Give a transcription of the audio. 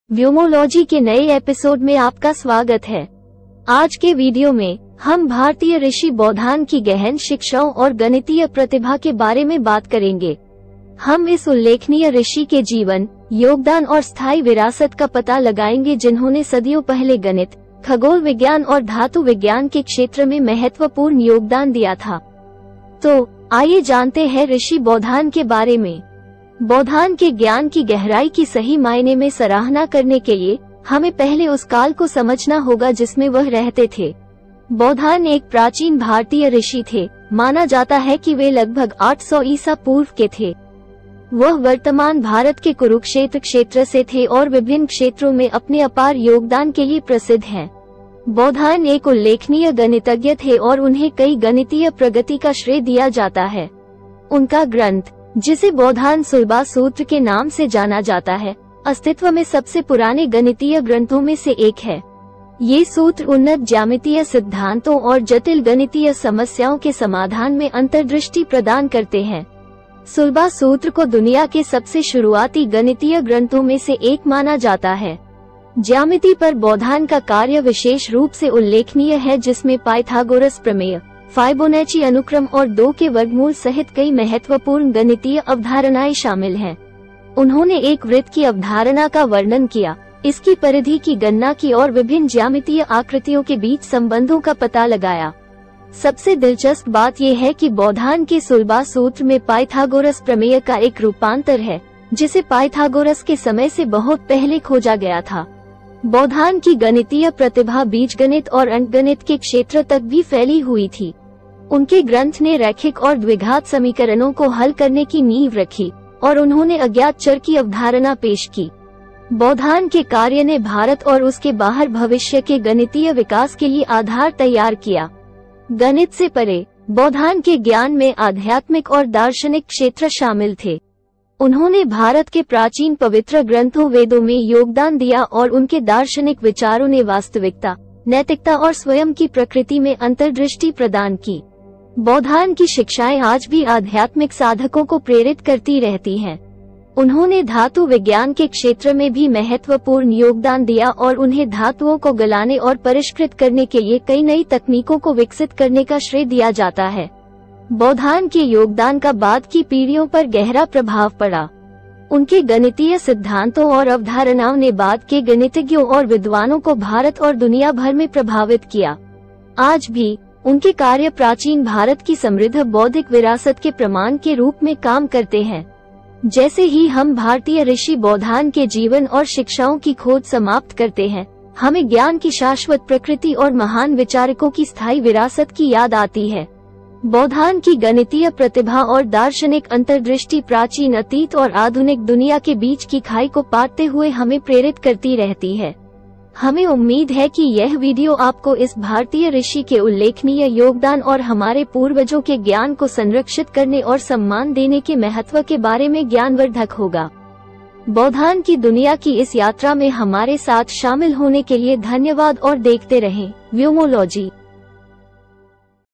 व्योमोलॉजी के नए एपिसोड में आपका स्वागत है। आज के वीडियो में हम भारतीय ऋषि बौधान की गहन शिक्षाओं और गणितीय प्रतिभा के बारे में बात करेंगे। हम इस उल्लेखनीय ऋषि के जीवन, योगदान और स्थायी विरासत का पता लगाएंगे जिन्होंने सदियों पहले गणित, खगोल विज्ञान और धातु विज्ञान के क्षेत्र में महत्वपूर्ण योगदान दिया था। तो आइए जानते हैं ऋषि बौधान के बारे में। बौधान के ज्ञान की गहराई की सही मायने में सराहना करने के लिए हमें पहले उस काल को समझना होगा जिसमें वह रहते थे। बौधान एक प्राचीन भारतीय ऋषि थे। माना जाता है कि वे लगभग 800 ईसा पूर्व के थे। वह वर्तमान भारत के कुरुक्षेत्र क्षेत्र से थे और विभिन्न क्षेत्रों में अपने अपार योगदान के लिए प्रसिद्ध हैं। बौधान एक उल्लेखनीय गणितज्ञ थे और उन्हें कई गणितीय प्रगति का श्रेय दिया जाता है। उनका ग्रंथ, जिसे बौधान सुलभा सूत्र के नाम से जाना जाता है, अस्तित्व में सबसे पुराने गणितीय ग्रंथों में से एक है। ये सूत्र उन्नत ज्यामितीय सिद्धांतों और जटिल गणितीय समस्याओं के समाधान में अंतर्दृष्टि प्रदान करते हैं। सुलभा सूत्र को दुनिया के सबसे शुरुआती गणितीय ग्रंथों में से एक माना जाता है। ज्यामिति पर बौधान का कार्य विशेष रूप से उल्लेखनीय है, जिसमें पाइथागोरस प्रमेय, फाइबोनैची अनुक्रम और 2 के वर्गमूल सहित कई महत्वपूर्ण गणितीय अवधारणाएं शामिल हैं। उन्होंने एक वृत्त की अवधारणा का वर्णन किया, इसकी परिधि की गणना की और विभिन्न ज्यामितीय आकृतियों के बीच संबंधों का पता लगाया। सबसे दिलचस्प बात यह है कि बौधान के सुलभा सूत्र में पाइथागोरस प्रमेय का एक रूपांतर है, जिसे पाइथागोरस के समय से बहुत पहले खोजा गया था। बौधान की गणितीय प्रतिभा बीजगणित और अंकगणित के क्षेत्र तक भी फैली हुई थी। उनके ग्रंथ ने रैखिक और द्विघात समीकरणों को हल करने की नींव रखी और उन्होंने अज्ञात चर की अवधारणा पेश की। बौधान के कार्य ने भारत और उसके बाहर भविष्य के गणितीय विकास के लिए आधार तैयार किया। गणित से परे, बौधान के ज्ञान में आध्यात्मिक और दार्शनिक क्षेत्र शामिल थे। उन्होंने भारत के प्राचीन पवित्र ग्रंथों वेदों में योगदान दिया और उनके दार्शनिक विचारों ने वास्तविकता, नैतिकता और स्वयं की प्रकृति में अंतर्दृष्टि प्रदान की। बौधान की शिक्षाएं आज भी आध्यात्मिक साधकों को प्रेरित करती रहती हैं। उन्होंने धातु विज्ञान के क्षेत्र में भी महत्वपूर्ण योगदान दिया और उन्हें धातुओं को गलाने और परिष्कृत करने के लिए कई नई तकनीकों को विकसित करने का श्रेय दिया जाता है। बौधान के योगदान का बाद की पीढ़ियों पर गहरा प्रभाव पड़ा। उनके गणितीय सिद्धांतों और अवधारणाओं ने बाद के गणितज्ञों और विद्वानों को भारत और दुनिया भर में प्रभावित किया। आज भी उनके कार्य प्राचीन भारत की समृद्ध बौद्धिक विरासत के प्रमाण के रूप में काम करते हैं। जैसे ही हम भारतीय ऋषि बौधान के जीवन और शिक्षाओं की खोज समाप्त करते हैं, हमें ज्ञान की शाश्वत प्रकृति और महान विचारकों की स्थायी विरासत की याद आती है। बौधान की गणितीय प्रतिभा और दार्शनिक अंतर्दृष्टि प्राचीन अतीत और आधुनिक दुनिया के बीच की खाई को पाटते हुए हमें प्रेरित करती रहती है। हमें उम्मीद है कि यह वीडियो आपको इस भारतीय ऋषि के उल्लेखनीय योगदान और हमारे पूर्वजों के ज्ञान को संरक्षित करने और सम्मान देने के महत्व के बारे में ज्ञानवर्धक होगा। बौधान की दुनिया की इस यात्रा में हमारे साथ शामिल होने के लिए धन्यवाद और देखते रहें व्योमोलॉजी।